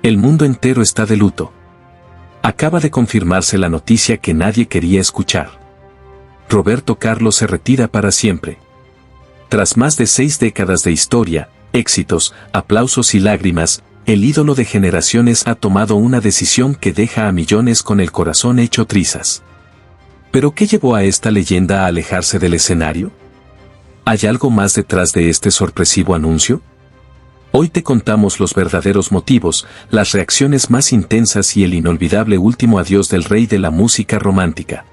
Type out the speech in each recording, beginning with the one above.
El mundo entero está de luto. Acaba de confirmarse la noticia que nadie quería escuchar. Roberto Carlos se retira para siempre. Tras más de 6 décadas de historia, éxitos, aplausos y lágrimas, el ídolo de generaciones ha tomado una decisión que deja a millones con el corazón hecho trizas. ¿Pero qué llevó a esta leyenda a alejarse del escenario? ¿Hay algo más detrás de este sorpresivo anuncio? Hoy te contamos los verdaderos motivos, las reacciones más intensas y el inolvidable último adiós del rey de la música romántica.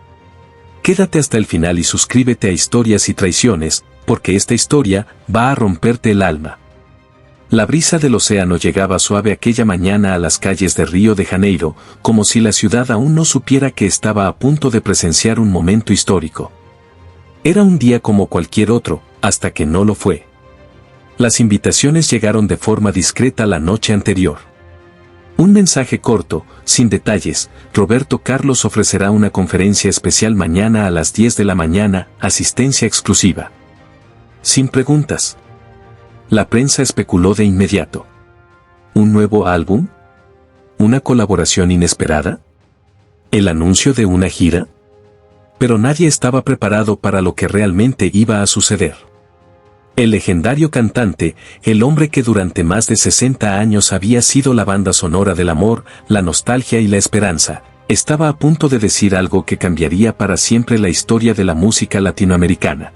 Quédate hasta el final y suscríbete a Historias y Traiciones, porque esta historia va a romperte el alma. La brisa del océano llegaba suave aquella mañana a las calles de Río de Janeiro, como si la ciudad aún no supiera que estaba a punto de presenciar un momento histórico. Era un día como cualquier otro, hasta que no lo fue. Las invitaciones llegaron de forma discreta la noche anterior. Un mensaje corto, sin detalles: Roberto Carlos ofrecerá una conferencia especial mañana a las 10 de la mañana, asistencia exclusiva. Sin preguntas. La prensa especuló de inmediato. ¿Un nuevo álbum? ¿Una colaboración inesperada? ¿El anuncio de una gira? Pero nadie estaba preparado para lo que realmente iba a suceder. El legendario cantante, el hombre que durante más de 60 años había sido la banda sonora del amor, la nostalgia y la esperanza, estaba a punto de decir algo que cambiaría para siempre la historia de la música latinoamericana.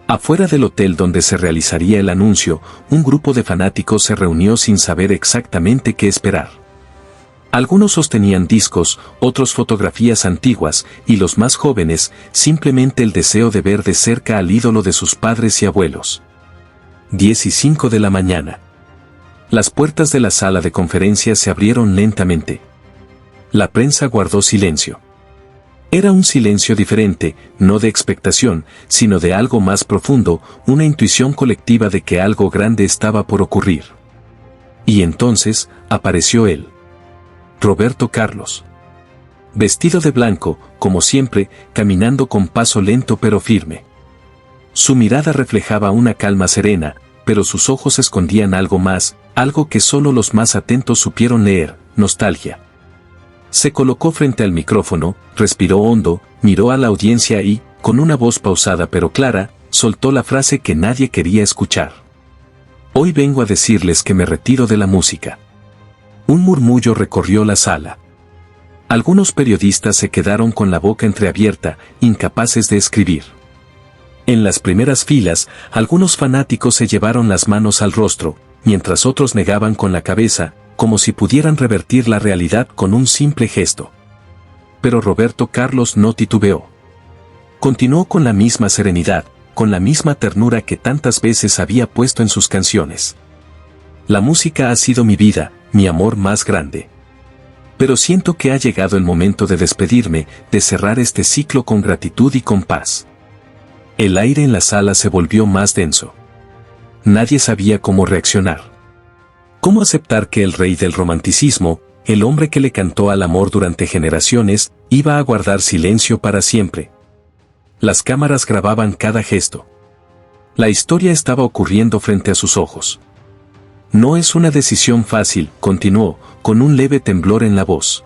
Afuera del hotel donde se realizaría el anuncio, un grupo de fanáticos se reunió sin saber exactamente qué esperar. Algunos sostenían discos, otros fotografías antiguas, y los más jóvenes, simplemente el deseo de ver de cerca al ídolo de sus padres y abuelos. 10:05 de la mañana. Las puertas de la sala de conferencias se abrieron lentamente. La prensa guardó silencio. Era un silencio diferente, no de expectación, sino de algo más profundo, una intuición colectiva de que algo grande estaba por ocurrir. Y entonces, apareció él. Roberto Carlos. Vestido de blanco, como siempre, caminando con paso lento pero firme. Su mirada reflejaba una calma serena, pero sus ojos escondían algo más, algo que solo los más atentos supieron leer: nostalgia. Se colocó frente al micrófono, respiró hondo, miró a la audiencia y, con una voz pausada pero clara, soltó la frase que nadie quería escuchar. Hoy vengo a decirles que me retiro de la música. Un murmullo recorrió la sala. Algunos periodistas se quedaron con la boca entreabierta, incapaces de escribir. En las primeras filas, algunos fanáticos se llevaron las manos al rostro, mientras otros negaban con la cabeza, como si pudieran revertir la realidad con un simple gesto. Pero Roberto Carlos no titubeó. Continuó con la misma serenidad, con la misma ternura que tantas veces había puesto en sus canciones. La música ha sido mi vida, mi amor más grande. Pero siento que ha llegado el momento de despedirme, de cerrar este ciclo con gratitud y con paz. El aire en la sala se volvió más denso. Nadie sabía cómo reaccionar. ¿Cómo aceptar que el rey del romanticismo, el hombre que le cantó al amor durante generaciones, iba a guardar silencio para siempre? Las cámaras grababan cada gesto. La historia estaba ocurriendo frente a sus ojos. No es una decisión fácil, continuó, con un leve temblor en la voz.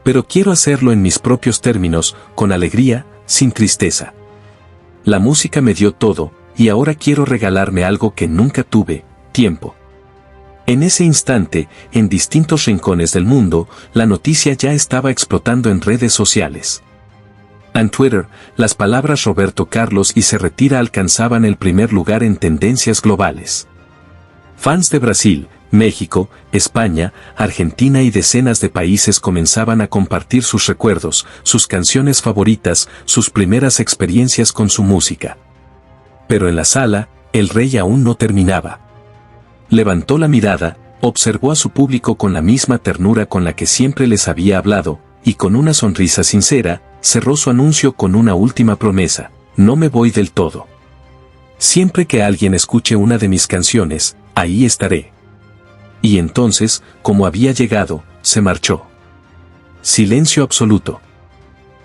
Pero quiero hacerlo en mis propios términos, con alegría, sin tristeza. La música me dio todo, y ahora quiero regalarme algo que nunca tuve: tiempo. En ese instante, en distintos rincones del mundo, la noticia ya estaba explotando en redes sociales. En Twitter, las palabras Roberto Carlos y se retira alcanzaban el primer lugar en tendencias globales. Fans de Brasil, México, España, Argentina y decenas de países comenzaban a compartir sus recuerdos, sus canciones favoritas, sus primeras experiencias con su música. Pero en la sala, el rey aún no terminaba. Levantó la mirada, observó a su público con la misma ternura con la que siempre les había hablado, y con una sonrisa sincera, cerró su anuncio con una última promesa: no me voy del todo. Siempre que alguien escuche una de mis canciones, ahí estaré. Y entonces, como había llegado, se marchó. Silencio absoluto.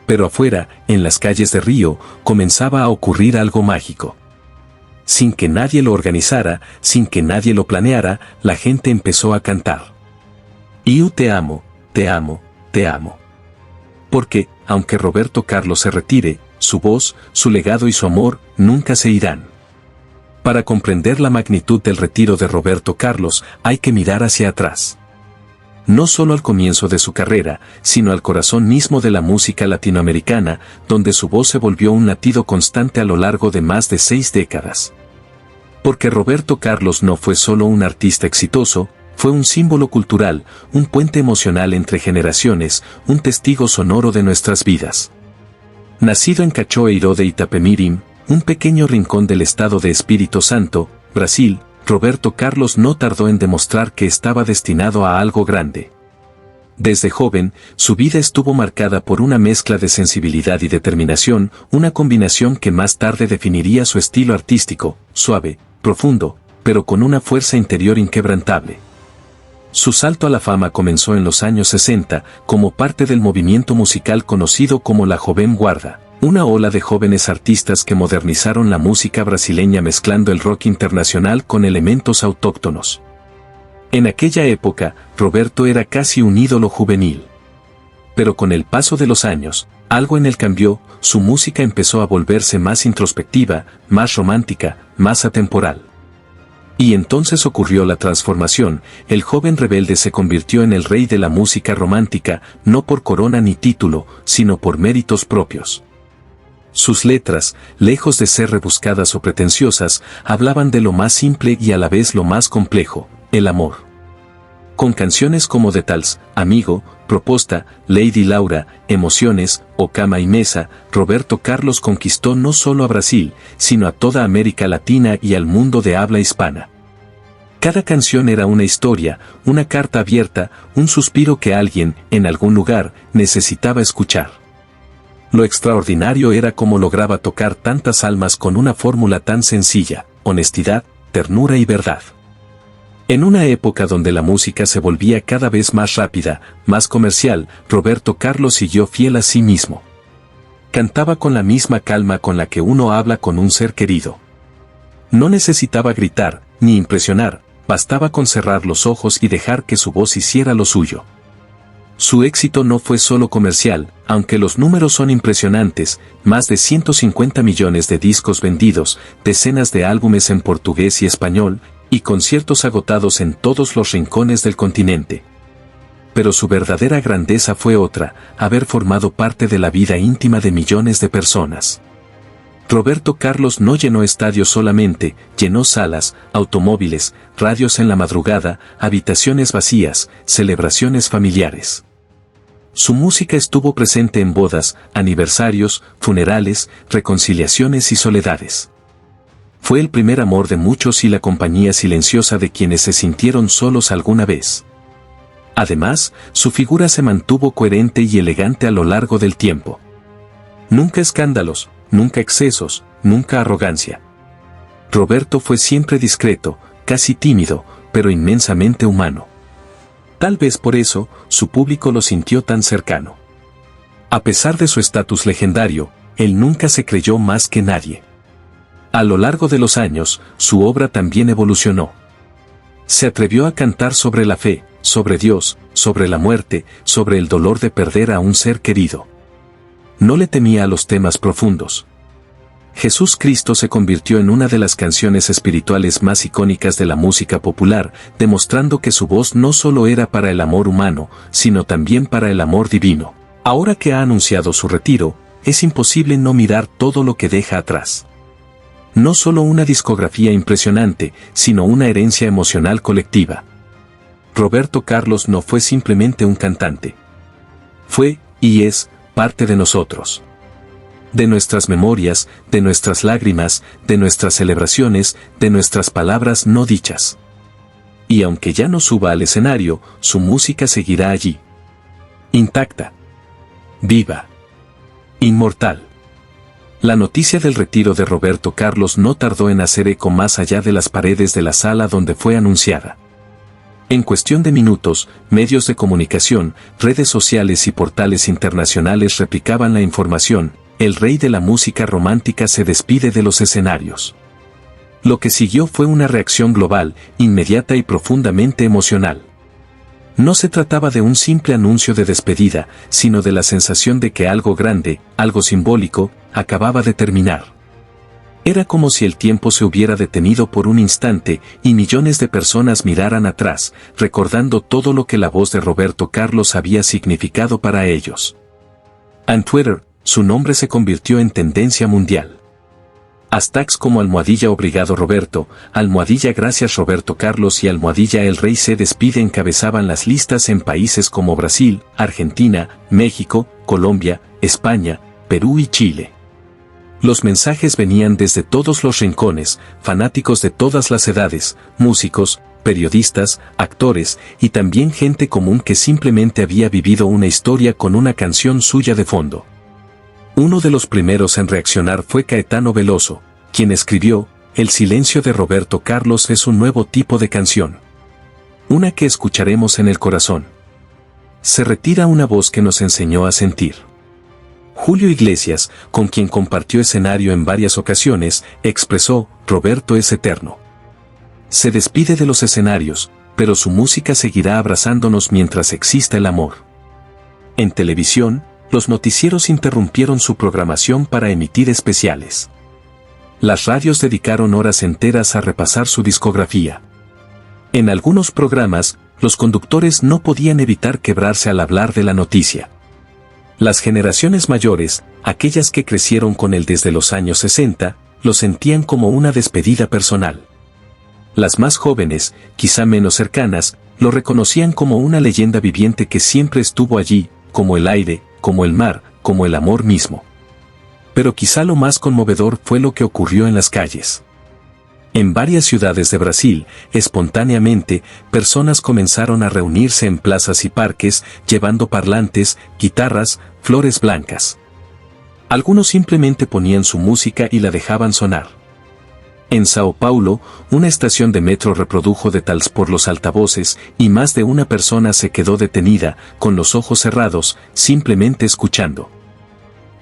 Pero afuera, en las calles de Río, comenzaba a ocurrir algo mágico. Sin que nadie lo organizara, sin que nadie lo planeara, la gente empezó a cantar. Iu te amo, te amo, te amo. Porque, aunque Roberto Carlos se retire, su voz, su legado y su amor nunca se irán. Para comprender la magnitud del retiro de Roberto Carlos, hay que mirar hacia atrás. No solo al comienzo de su carrera, sino al corazón mismo de la música latinoamericana, donde su voz se volvió un latido constante a lo largo de más de 6 décadas. Porque Roberto Carlos no fue solo un artista exitoso, fue un símbolo cultural, un puente emocional entre generaciones, un testigo sonoro de nuestras vidas. Nacido en Cachoeiro de Itapemirim, un pequeño rincón del estado de Espírito Santo, Brasil, Roberto Carlos no tardó en demostrar que estaba destinado a algo grande. Desde joven, su vida estuvo marcada por una mezcla de sensibilidad y determinación, una combinación que más tarde definiría su estilo artístico, suave, profundo, pero con una fuerza interior inquebrantable. Su salto a la fama comenzó en los años 60, como parte del movimiento musical conocido como la Joven Guarda, una ola de jóvenes artistas que modernizaron la música brasileña mezclando el rock internacional con elementos autóctonos. En aquella época, Roberto era casi un ídolo juvenil. Pero con el paso de los años, algo en él cambió, su música empezó a volverse más introspectiva, más romántica, más atemporal. Y entonces ocurrió la transformación, el joven rebelde se convirtió en el rey de la música romántica, no por corona ni título, sino por méritos propios. Sus letras, lejos de ser rebuscadas o pretenciosas, hablaban de lo más simple y a la vez lo más complejo, el amor. Con canciones como The Tals, Amigo, Proposta, Lady Laura, Emociones, o Cama y Mesa, Roberto Carlos conquistó no solo a Brasil, sino a toda América Latina y al mundo de habla hispana. Cada canción era una historia, una carta abierta, un suspiro que alguien, en algún lugar, necesitaba escuchar. Lo extraordinario era cómo lograba tocar tantas almas con una fórmula tan sencilla: honestidad, ternura y verdad. En una época donde la música se volvía cada vez más rápida, más comercial, Roberto Carlos siguió fiel a sí mismo. Cantaba con la misma calma con la que uno habla con un ser querido. No necesitaba gritar, ni impresionar, bastaba con cerrar los ojos y dejar que su voz hiciera lo suyo. Su éxito no fue solo comercial, aunque los números son impresionantes: más de 150 millones de discos vendidos, decenas de álbumes en portugués y español, y conciertos agotados en todos los rincones del continente. Pero su verdadera grandeza fue otra: haber formado parte de la vida íntima de millones de personas. Roberto Carlos no llenó estadios solamente, llenó salas, automóviles, radios en la madrugada, habitaciones vacías, celebraciones familiares. Su música estuvo presente en bodas, aniversarios, funerales, reconciliaciones y soledades. Fue el primer amor de muchos y la compañía silenciosa de quienes se sintieron solos alguna vez. Además, su figura se mantuvo coherente y elegante a lo largo del tiempo. Nunca escándalos, nunca excesos, nunca arrogancia. Roberto fue siempre discreto, casi tímido, pero inmensamente humano. Tal vez por eso, su público lo sintió tan cercano. A pesar de su estatus legendario, él nunca se creyó más que nadie. A lo largo de los años, su obra también evolucionó. Se atrevió a cantar sobre la fe, sobre Dios, sobre la muerte, sobre el dolor de perder a un ser querido. No le temía a los temas profundos. Jesús Cristo se convirtió en una de las canciones espirituales más icónicas de la música popular, demostrando que su voz no solo era para el amor humano, sino también para el amor divino. Ahora que ha anunciado su retiro, es imposible no mirar todo lo que deja atrás. No solo una discografía impresionante, sino una herencia emocional colectiva. Roberto Carlos no fue simplemente un cantante. Fue, y es, parte de nosotros. De nuestras memorias, de nuestras lágrimas, de nuestras celebraciones, de nuestras palabras no dichas. Y aunque ya no suba al escenario, su música seguirá allí. Intacta. Viva. Inmortal. La noticia del retiro de Roberto Carlos no tardó en hacer eco más allá de las paredes de la sala donde fue anunciada. En cuestión de minutos, medios de comunicación, redes sociales y portales internacionales replicaban la información: el rey de la música romántica se despide de los escenarios. Lo que siguió fue una reacción global, inmediata y profundamente emocional. No se trataba de un simple anuncio de despedida, sino de la sensación de que algo grande, algo simbólico, acababa de terminar. Era como si el tiempo se hubiera detenido por un instante y millones de personas miraran atrás, recordando todo lo que la voz de Roberto Carlos había significado para ellos. En Twitter, su nombre se convirtió en tendencia mundial. Hashtags como #Obrigado Roberto, #Gracias Roberto Carlos y #El Rey se despide encabezaban las listas en países como Brasil, Argentina, México, Colombia, España, Perú y Chile. Los mensajes venían desde todos los rincones, fanáticos de todas las edades, músicos, periodistas, actores y también gente común que simplemente había vivido una historia con una canción suya de fondo. Uno de los primeros en reaccionar fue Caetano Veloso, quien escribió: "El silencio de Roberto Carlos es un nuevo tipo de canción. Una que escucharemos en el corazón. Se retira una voz que nos enseñó a sentir". Julio Iglesias, con quien compartió escenario en varias ocasiones, expresó: "Roberto es eterno. Se despide de los escenarios, pero su música seguirá abrazándonos mientras exista el amor". En televisión, los noticieros interrumpieron su programación para emitir especiales. Las radios dedicaron horas enteras a repasar su discografía. En algunos programas, los conductores no podían evitar quebrarse al hablar de la noticia. Las generaciones mayores, aquellas que crecieron con él desde los años 60, lo sentían como una despedida personal. Las más jóvenes, quizá menos cercanas, lo reconocían como una leyenda viviente que siempre estuvo allí, como el aire, como el mar, como el amor mismo. Pero quizá lo más conmovedor fue lo que ocurrió en las calles. En varias ciudades de Brasil, espontáneamente, personas comenzaron a reunirse en plazas y parques, llevando parlantes, guitarras, flores blancas. Algunos simplemente ponían su música y la dejaban sonar. En Sao Paulo, una estación de metro reprodujo de tals por los altavoces y más de una persona se quedó detenida, con los ojos cerrados, simplemente escuchando.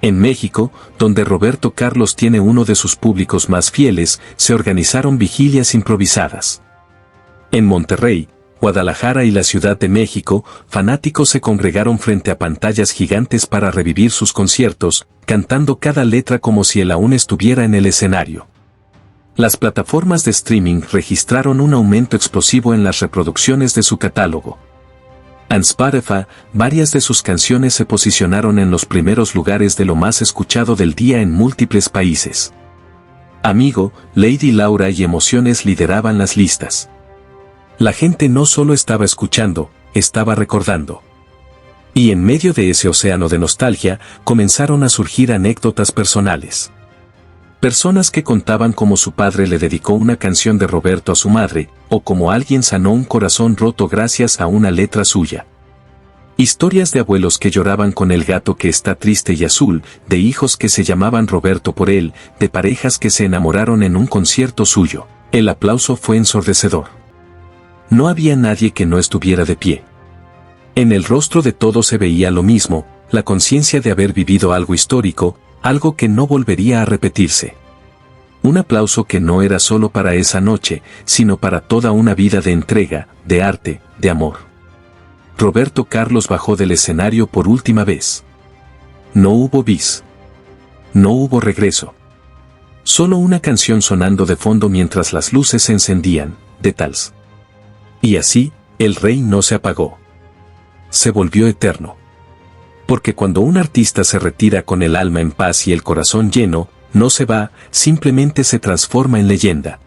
En México, donde Roberto Carlos tiene uno de sus públicos más fieles, se organizaron vigilias improvisadas. En Monterrey, Guadalajara y la Ciudad de México, fanáticos se congregaron frente a pantallas gigantes para revivir sus conciertos, cantando cada letra como si él aún estuviera en el escenario. Las plataformas de streaming registraron un aumento explosivo en las reproducciones de su catálogo. En Spotify, varias de sus canciones se posicionaron en los primeros lugares de lo más escuchado del día en múltiples países. Amigo, Lady Laura y Emociones lideraban las listas. La gente no solo estaba escuchando, estaba recordando. Y en medio de ese océano de nostalgia, comenzaron a surgir anécdotas personales. Personas que contaban cómo su padre le dedicó una canción de Roberto a su madre, o cómo alguien sanó un corazón roto gracias a una letra suya. Historias de abuelos que lloraban con el gato que está triste y azul, de hijos que se llamaban Roberto por él, de parejas que se enamoraron en un concierto suyo. El aplauso fue ensordecedor. No había nadie que no estuviera de pie. En el rostro de todos se veía lo mismo, la conciencia de haber vivido algo histórico, algo que no volvería a repetirse. Un aplauso que no era solo para esa noche, sino para toda una vida de entrega, de arte, de amor. Roberto Carlos bajó del escenario por última vez. No hubo bis. No hubo regreso. Solo una canción sonando de fondo mientras las luces se encendían, de tals. Y así, el rey no se apagó. Se volvió eterno. Porque cuando un artista se retira con el alma en paz y el corazón lleno, no se va, simplemente se transforma en leyenda.